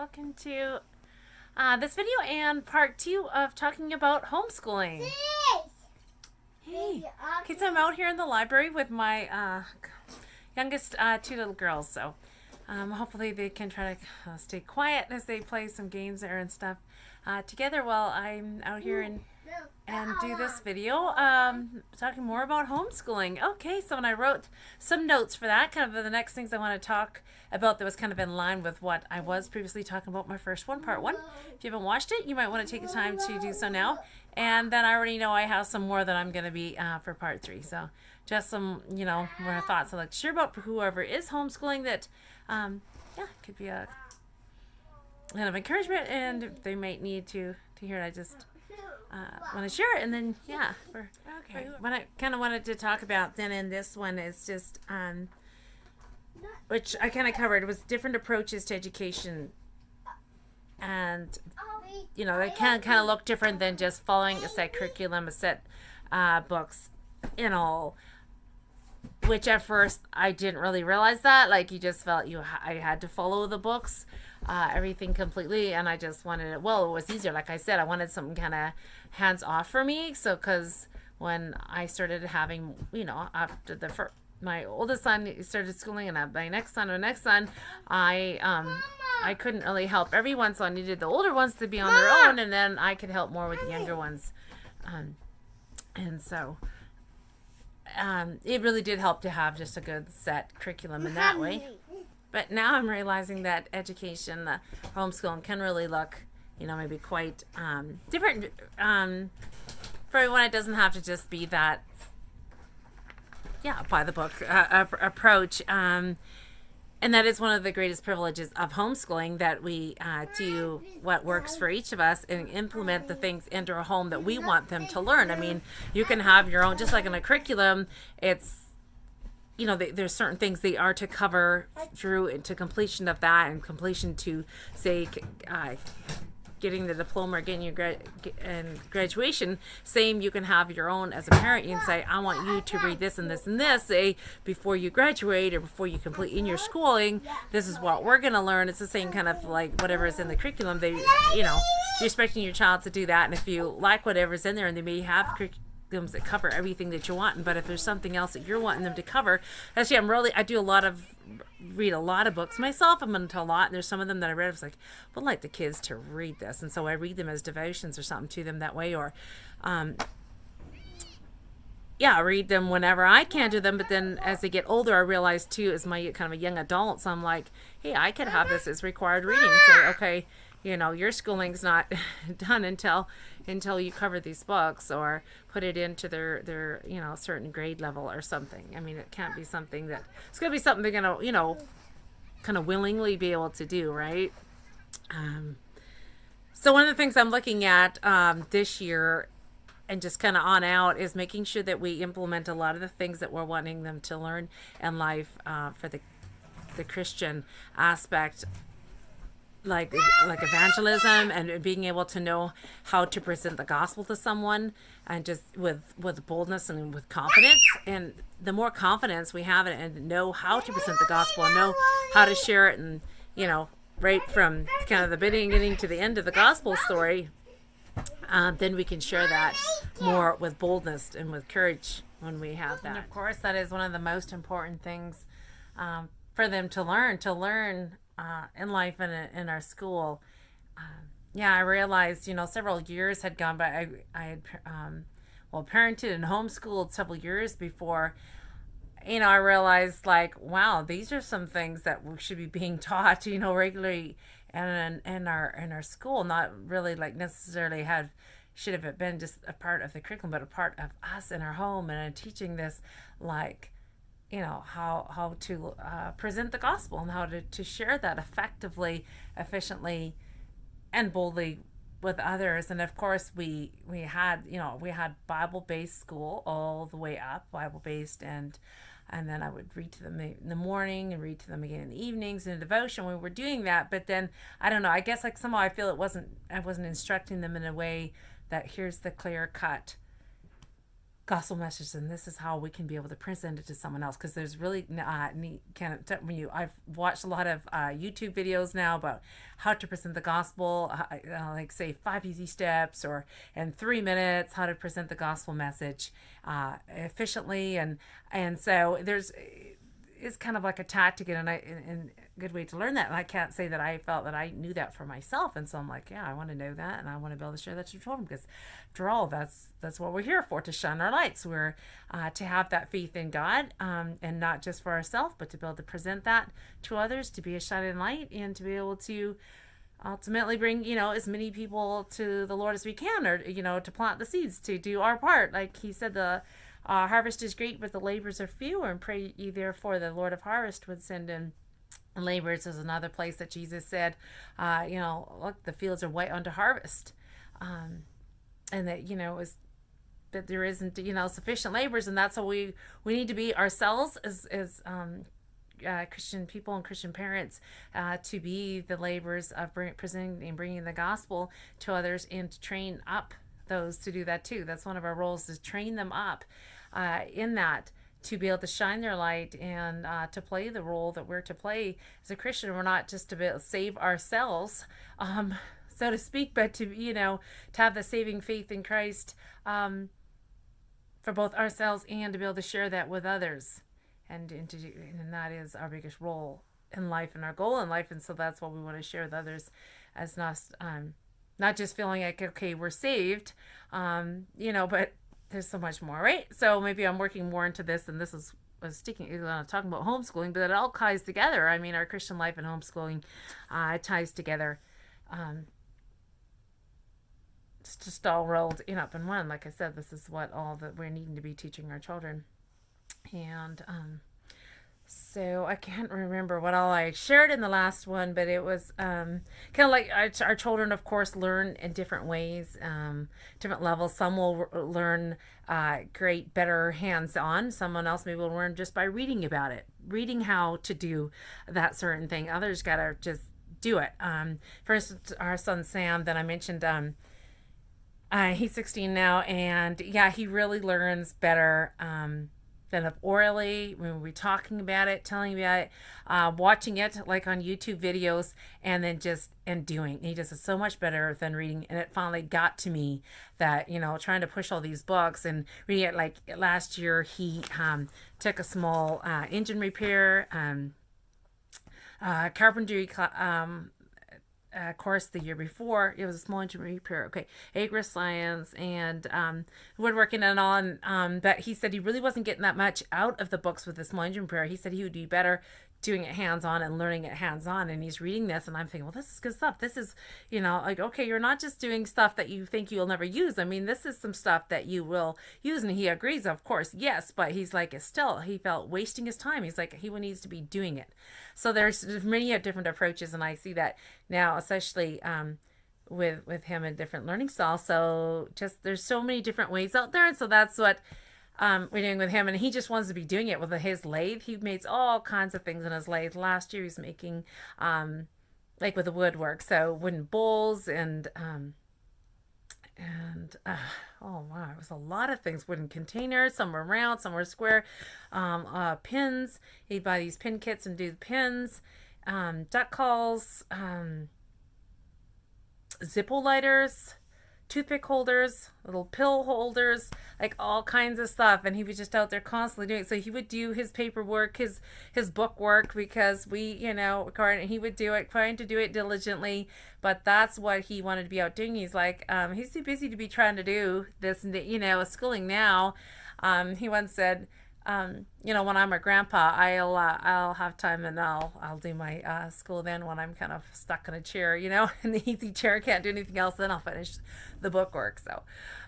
welcome to this video and part 2 of talking about homeschooling. Hey, kids, I'm out here in the library with my youngest 2 little girls, so hopefully they can try to stay quiet as they play some games there and stuff together while I'm out here and do this video talking more about homeschooling. Okay, so when I wrote some notes for that, kind of the next things I want to talk about that was kind of in line with what I was previously talking about my first one, part 1. If you haven't watched it, you might want to take the time to do so now. And then I already know I have some more that I'm going to be for part 3. So just some, more thoughts I'd like to share about whoever is homeschooling that, could be a kind of encouragement, and they might need to hear it. I just want to share it, and then what I kind of wanted to talk about then in this one is just which I kind of covered was different approaches to education, and they can kind of look different than just following a set curriculum, a set books, which at first I didn't really realize that. Like, you just felt I had to follow the books, everything completely, and I just wanted it. Well, it was easier. Like I said, I wanted something kind of hands off for me. So, because when I started having, after my oldest son started schooling, and my next son, I couldn't really help everyone, so I needed the older ones to be on their own, and then I could help more with the younger ones, and so. It really did help to have just a good set curriculum in that way. But now I'm realizing that education, homeschooling, can really look, maybe quite different for everyone. It doesn't have to just be that, by the book approach. And that is one of the greatest privileges of homeschooling, that we do what works for each of us and implement the things into our home that we want them to learn. I mean, you can have your own, just like in a curriculum, it's, there's certain things they are to cover through into completion of that, and completion to, say, getting the diploma or getting your graduation. Same, you can have your own as a parent. You can say, I want you to read this and this and this, say, before you graduate or before you complete in your schooling. This is what we're going to learn. It's the same kind of like whatever is in the curriculum. You're expecting your child to do that, and if you like whatever's in there, and they may have curriculums that cover everything that you want, but if there's something else that you're wanting them to cover, actually, I read a lot of books myself. I'm into a lot, and there's some of them that I read, I was like, I would like the kids to read this, and so I read them as devotions or something to them that way, or I read them whenever I can do them. But then as they get older, I realize too, as my kind of a young adult, so I'm like, hey, I could have this as required reading. Say, okay, your schooling's not done until you cover these books, or put it into their certain grade level or something. I mean, it can't be something that, it's going to be something they're going to, kind of willingly be able to do, right? So one of the things I'm looking at this year and just kind of on out is making sure that we implement a lot of the things that we're wanting them to learn in life for the Christian aspect, like evangelism, and being able to know how to present the gospel to someone, and just with boldness and with confidence. And the more confidence we have in it, and know how to present the gospel, and know how to share it, and right from kind of the beginning to the end of the gospel story, then we can share that more with boldness and with courage when we have that. And of course, that is one of the most important things for them to learn in life and in our school. I realized, several years had gone by. I had parented and homeschooled several years before, I realized, like, wow, these are some things that we should be being taught, regularly and in our school, not really like necessarily should have been just a part of the curriculum, but a part of us in our home, and teaching this, like, how to present the gospel, and how to share that effectively, efficiently, and boldly with others. And of course, we had Bible-based school all the way up, Bible-based, and then I would read to them in the morning and read to them again in the evenings in a devotion. We were doing that, but then I don't know, I guess, like, somehow I feel I wasn't instructing them in a way that here's the clear cut gospel message, and this is how we can be able to present it to someone else, because there's really neat kind of when you I've watched a lot of YouTube videos now about how to present the gospel, like say 5 easy steps, or in 3 minutes how to present the gospel message efficiently, and so there's is kind of like a tactic, and a good way to learn that. And I can't say that I felt that I knew that for myself, and so I'm like, yeah, I want to know that, and I want to be able to share that to children, because after all, that's what we're here for, to shine our lights. We're to have that faith in God, and not just for ourselves, but to be able to present that to others, to be a shining light, and to be able to ultimately bring as many people to the Lord as we can, or to plant the seeds, to do our part. Like he said, the harvest is great, but the laborers are few, and pray ye therefore the Lord of harvest would send in laborers. Is another place that Jesus said, look, the fields are white unto harvest, and that is that there isn't sufficient laborers, and that's how we need to be ourselves as Christian people and Christian parents, to be the laborers of presenting and bringing the gospel to others, and to train up those to do that too. That's one of our roles, is train them up in that, to be able to shine their light, and to play the role that we're to play as a Christian. We're not just to be able to save ourselves, so to speak, but to to have the saving faith in Christ, for both ourselves, and to be able to share that with others, and that is our biggest role in life, and our goal in life. And so that's what we want to share with others, as not just feeling like, okay, we're saved, but there's so much more, right? So maybe I'm working more into this, and this is talking about homeschooling, but it all ties together. I mean, our Christian life and homeschooling ties together. It's just all rolled in up in one. Like I said, this is what all that we're needing to be teaching our children. And so I can't remember what all I shared in the last one, but it was kind of like our children, of course, learn in different ways, different levels. Some will learn better hands-on. Someone else maybe will learn just by reading about it, reading how to do that certain thing. Others got to just do it. For instance, our son Sam that I mentioned, he's 16 now, and yeah, he really learns better than of orally, when we're talking about it, telling about it, watching it like on YouTube videos, and then doing. He does it so much better than reading. And it finally got to me that trying to push all these books and reading it. Like last year, he took a small engine repair, carpentry course the year before. It was a small engine repair, agri science, and woodworking and all. And but he said he really wasn't getting that much out of the books with the small engine repair. He said he would be better doing it hands-on and learning it hands-on. And he's reading this, and I'm thinking, well, this is good stuff. This is, like, okay, you're not just doing stuff that you think you'll never use. I mean, this is some stuff that you will use. And he agrees, of course, yes, but he's like, he felt wasting his time. He's like, he needs to be doing it. So there's many different approaches, and I see that now, especially with him, and different learning styles. So just there's so many different ways out there, and so that's what we're doing with him. And he just wants to be doing it with his lathe. He makes all kinds of things in his lathe. Last year, he was making like with the woodwork, so wooden bowls and oh wow, it was a lot of things. Wooden containers, some were round, some were square. Pins, he'd buy these pin kits and do the pins. Duck calls, Zippo lighters, toothpick holders, little pill holders, like all kinds of stuff. And he was just out there constantly doing it. So he would do his paperwork, his book work, because we, and he would do it, trying to do it diligently. But that's what he wanted to be out doing. He's like, he's too busy to be trying to do this, schooling now. He once said, when I'm a grandpa, I'll have time, and I'll do my school then, when I'm kind of stuck in a chair, in the easy chair, can't do anything else. Then I'll finish the book work. So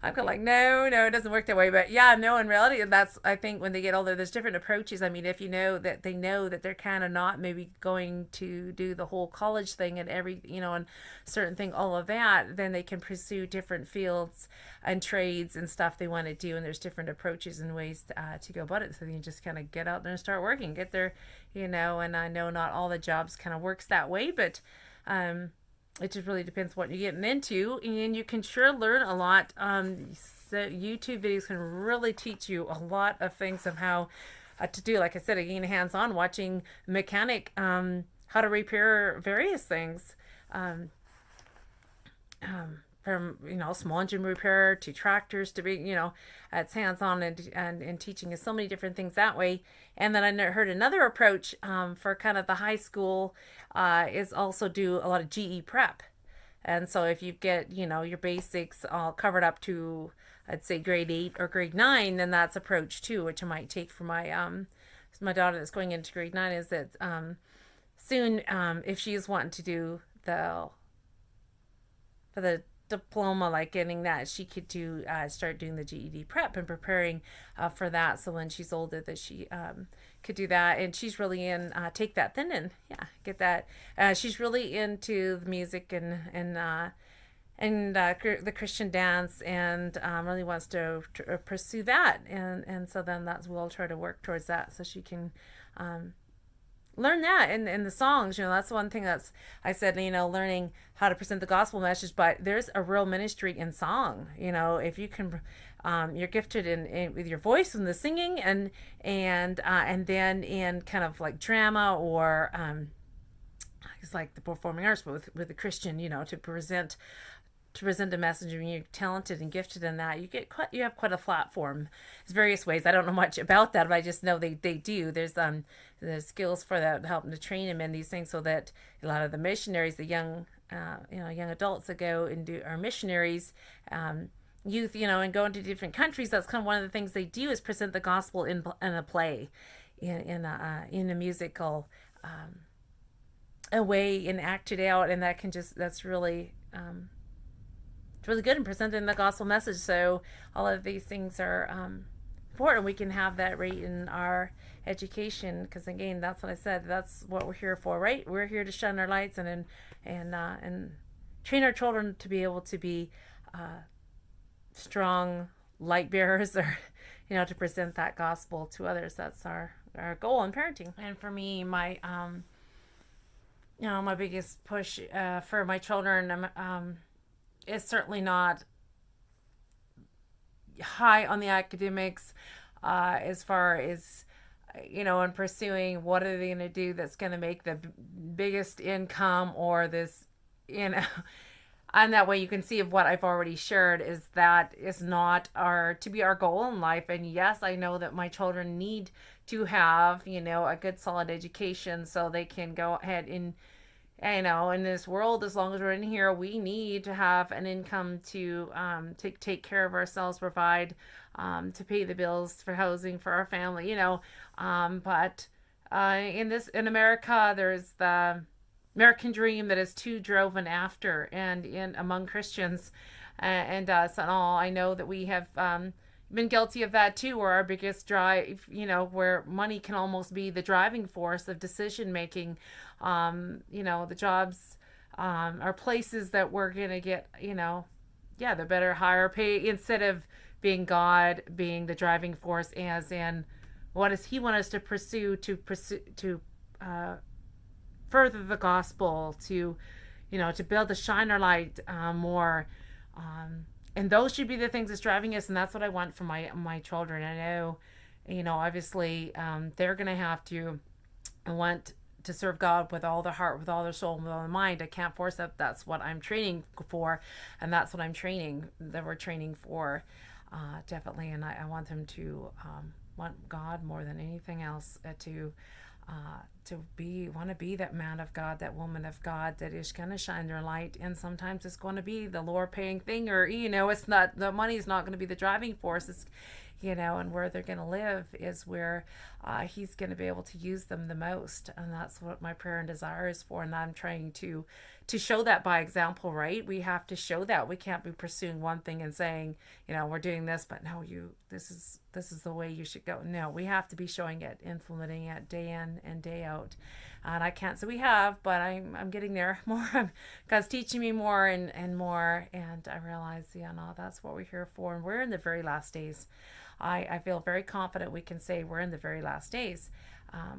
I'm kind of like, no, it doesn't work that way. But yeah, no, in reality, that's, I think when they get older, there's different approaches. I mean, if they know that they're kind of not maybe going to do the whole college thing and and certain thing, all of that, then they can pursue different fields and trades and stuff they want to do. And there's different approaches and ways to go about it. So you can just kind of get out there and start working, get there, and I know not all the jobs kind of works that way, but it just really depends what you're getting into, and you can sure learn a lot. YouTube videos can really teach you a lot of things of how to do. Like I said, again, hands-on, watching mechanic, how to repair various things. Um, from small engine repair to tractors to be it's hands on and teaching us so many different things that way. And then I heard another approach for kind of the high school is also do a lot of GE prep. And so if you get your basics all covered up to, I'd say, grade 8 or grade 9, then that's approach 2, which I might take for my daughter that's going into grade 9, is that soon, if she's wanting to do the diploma, like getting that, she could do start doing the GED prep and preparing for that. So when she's older, that she could do that. And she's really in take that then and get that. She's really into the music and the Christian dance, and really wants to pursue that. And so then we'll try to work towards that so she can learn that in the songs. That's one thing that's, I said, learning how to present the gospel message, but there's a real ministry in song. If you can, you're gifted in with your voice and the singing, and then in kind of like drama or it's like the performing arts, but with the Christian, to present a message. When you're talented and gifted in that, you have quite a platform. There's various ways. I don't know much about that, but I just know they do. There's the skills for that, helping to train them in these things, so that a lot of the missionaries, the young young adults that go and do are missionaries, youth, and go into different countries. That's kind of one of the things they do, is present the gospel in a play, in a musical a way, and act it out, and that's really it's really good in presenting the gospel message. So all of these things are important. We can have that right in our education, because again, that's what I said. That's what we're here for, right? We're here to shine our lights and train our children to be able to be strong light bearers, or to present that gospel to others. That's our goal in parenting. And for me, my my biggest push for my children is certainly not high on the academics, as far as in pursuing what are they going to do that's going to make the biggest income, or this, and that way you can see of what I've already shared, is that is not to be our goal in life. And yes, I know that my children need to have a good solid education, so they can go ahead and in this world, as long as we're in here, we need to have an income to take care of ourselves, provide, to pay the bills for housing for our family, but in America, there's the American dream that is too driven after, and in among Christians, and us and all. I know that we have been guilty of that too, where our biggest drive, where money can almost be the driving force of decision making. The jobs are places that we're gonna get, the better, higher pay, instead of being God being the driving force, as in what does He want us to pursue to further the gospel, to build, to shine our light more. And those should be the things that's driving us, and that's what I want for my children. I know, obviously, they're going to have to want to serve God with all their heart, with all their soul, and with all their mind. I can't force that. That's what I'm training for, and that's what we're training for, definitely. And I want them to want God more than anything else, to want to be that man of God, that woman of God that is going to shine their light. And sometimes it's going to be the lower paying thing, or it's not, the money is not going to be the driving force. It's and where they're going to live is where He's going to be able to use them the most. And that's what my prayer and desire is for. And I'm trying to show that by example, right? We have to show that. We can't be pursuing one thing and saying, we're doing this, but no, this is the way you should go. No, we have to be showing it, implementing it day in and day out. And I can't say we have, but I'm getting there more. God's teaching me more and more. And I realize, no, that's what we're here for. And we're in the very last days. I feel very confident we can say we're in the very last days.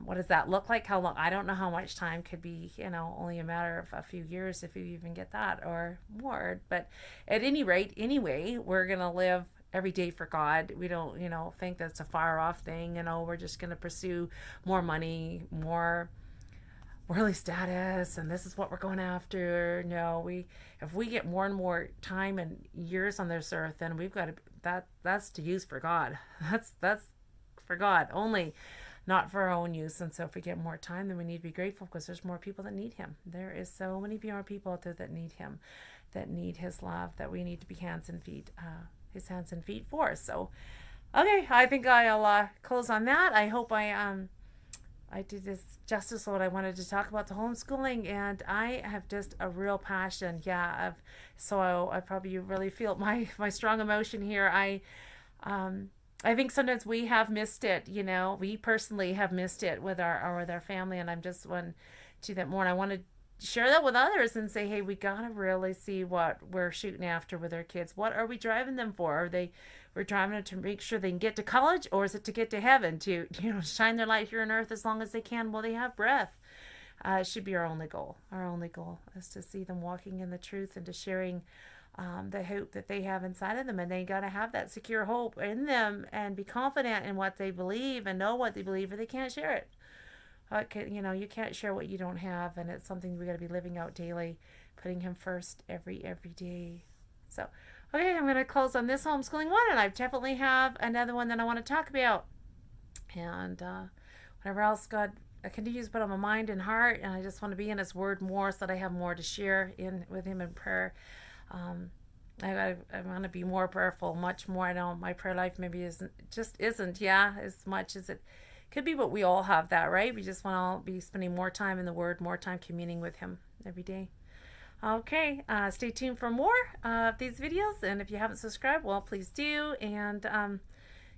What does that look like? How long? I don't know how much time. Could be, only a matter of a few years, if you even get that, or more. But at any rate, anyway, we're going to live every day for God. We don't, think that's a far off thing. We're just going to pursue more money, more worldly status, and this is what we're going after. No, if we get more and more time and years on this earth, then we've got to that's to use for God. That's for God only, not for our own use. And so if we get more time, then we need to be grateful because there's more people that need him. There is so many more people out there that need him, that need his love, that we need to be his hands and feet for. So okay, I think I'll close on that. I hope I did this justice what I wanted to talk about the homeschooling, and I have just a real passion. Yeah, so I probably really feel my strong emotion here. I think sometimes we have missed it. We personally have missed it with our family, and I'm just one to that more. And I want to share that with others and say, hey, we gotta really see what we're shooting after with our kids. What are we driving them for? We're driving them to make sure they can get to college, or is it to get to heaven, to shine their light here on earth as long as they can while they have breath? It should be our only goal. Our only goal is to see them walking in the truth and to sharing the hope that they have inside of them. And they got to have that secure hope in them and be confident in what they believe and know what they believe, or they can't share it. You can't share what you don't have, and it's something we got to be living out daily, putting him first every day. So, okay, I'm going to close on this homeschooling one, and I definitely have another one that I want to talk about. And whatever else God continues to put on my mind and heart, and I just want to be in his word more so that I have more to share with him in prayer. I want to be more prayerful, much more. I know my prayer life maybe isn't as much as it could be, but we all have that, right? We just want to be spending more time in the word, more time communing with him every day. Okay, stay tuned for more of these videos, and if you haven't subscribed, well, please do. And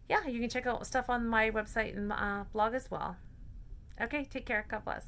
yeah, you can check out stuff on my website and blog as well. Okay, take care. God bless.